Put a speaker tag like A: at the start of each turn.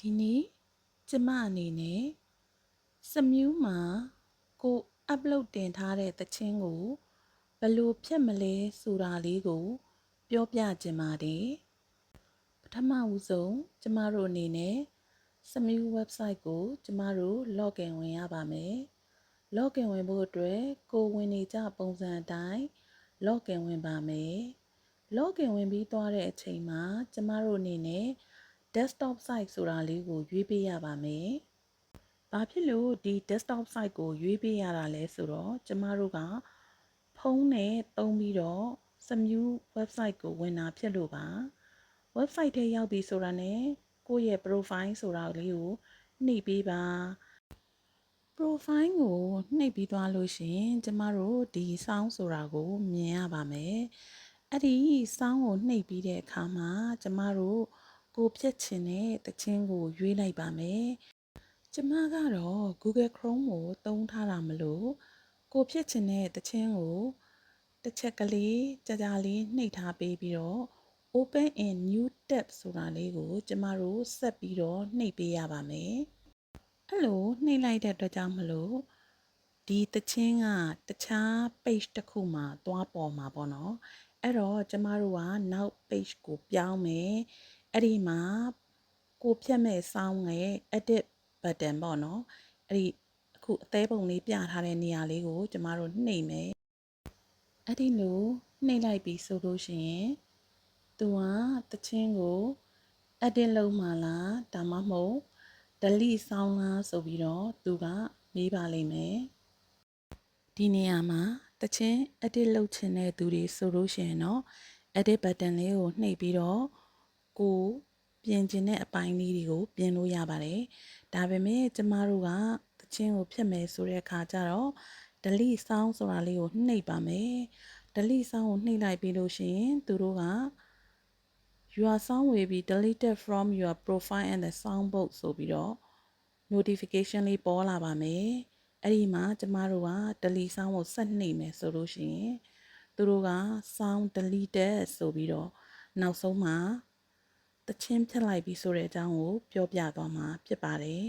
A: ဒီနေ့ကျမအနေနဲ့စမြူးမှာကို upload တင်ထားတဲ့သချင်းကိုဘယ်လိုဖြတ်မလဲဆိုတာလေးကိုပြောပြချင်ပါတယ်ပထမဦးဆုံးကျမတို့အနေနဲ့စမြူး website ကိုကျမတို့ login ဝင်ရပါမယ် login ဝင်ဖို့အတွက်ကိုဝင်နေကြပုံစံအတိုင်း login ဝင်ပါမယ် login ဝင်ပြီးသွားတဲ့အချိန်မှာကျမတို့အနေနဲ့ desktop site ဆိုတာလေးကိုရွေးပေးရပါမယ်။ဘာဖြစ်လို့ဒီ desktop site ကိုရွေးပေးရတာလဲဆိုတော့ကျမတို့ကဖုန်းနဲ့သုံးပြီးတော့စမြူး website ကိုဝင်တာဖြစ်လို့ပါ website ထဲရောက်ပြီဆိုတာနဲ့ကိုယ့်ရဲ့ profile ဆိုတာလေးကိုနှိပ်ပေးပါ profile ကိုနှိပ်ပြီးသွားလို့ရှိရင်ကျမတို့ဒီ sound ဆိုတာကိုမြင်ရပါမယ်အဲ့ဒီ sound ကိုနှိပ်ပြီးတဲ့အခါမှာကျမတို့ကိုဖြတ်ချင်တဲ့သချင်းကိုရွေးလိုက်ပါမယ်ကျမကတော့ Google Chrome ကိုသုံးထားတာမလို့ကိုဖြတ်ချင်တဲ့သချင်းကိုတစ်ချက်ကလေးကြာကြာလေးနှိပ်ထားပေးပြီးတော့ Open in New Tab ဆိုတာလေးကိုကျမတို့ဆက်ပြီးတော့နှိပ်ပေးရပါမယ်အဲ့လိုနှိပ်လိုက်တဲ့အတွက်ကြောင့်မလို့ဒီသချင်းကတခြား page တစ်ခုမှာသွားပေါ်မှာပေါ့နော်အဲ့တော့ကျမတို့ကနောက် page ကိုပြောင်းမယ်အဲ့ဒီမှာကိုဖြတ်မဲ့ sound ရဲ့ edit button ပေါ့နော်အဲ့ဒီအခုအသေးပုံလေးပြထားတဲ့နေရာလေးကိုကျမတို့နှိပ်မယ်အဲ့ဒီလိုနှိပ်လိုက်ပြီဆိုလို့ရှိရင်သူကသချင်းကို edit လုပ်မှာလားဒါမှမဟုတ် delete sound လားဆိုပြီးတော့သူကမေးပါလိမ့်မယ်ဒီနေရာမှာတချင်း edit လုပ်ချင်တဲ့သူတွေဆိုလို့ရှိရင်တော့ edit button လေးကိုနှိပ်ပြီးတော့ကိုပြင်ချင်တဲ့အပိုင်းလေးတွေကိုပြင်လို့ရပါတယ်ဒါပေမဲ့ကျမတို့ကတချင်းကိုဖြတ်မယ်ဆိုတဲ့အခါကျတော့ delete sound ဆိုတာလေးကိုနှိပ်ပါမယ် delete sound ကိုနှိပ်လိုက်ပြီးလို့ရှိရင်သူတို့က your sound will be deleted from your profile and the sound box ဆိုပြီးတော့ notification လေးပေါ်လာပါမယ်အဲ့ဒီမှာကျမတို့က delete sound ကိုဆက်နှိပ်မယ်ဆိုလို့ရှိရင်သူတို့က sound deleted ဆိုပြီးတော့နောက်ဆုံးမှာတချင်းဖြတ်လိုက်ပြီးဆိုတဲ့အကြောင်းကိုပြောပြသွားမှာဖြစ်ပါတယ်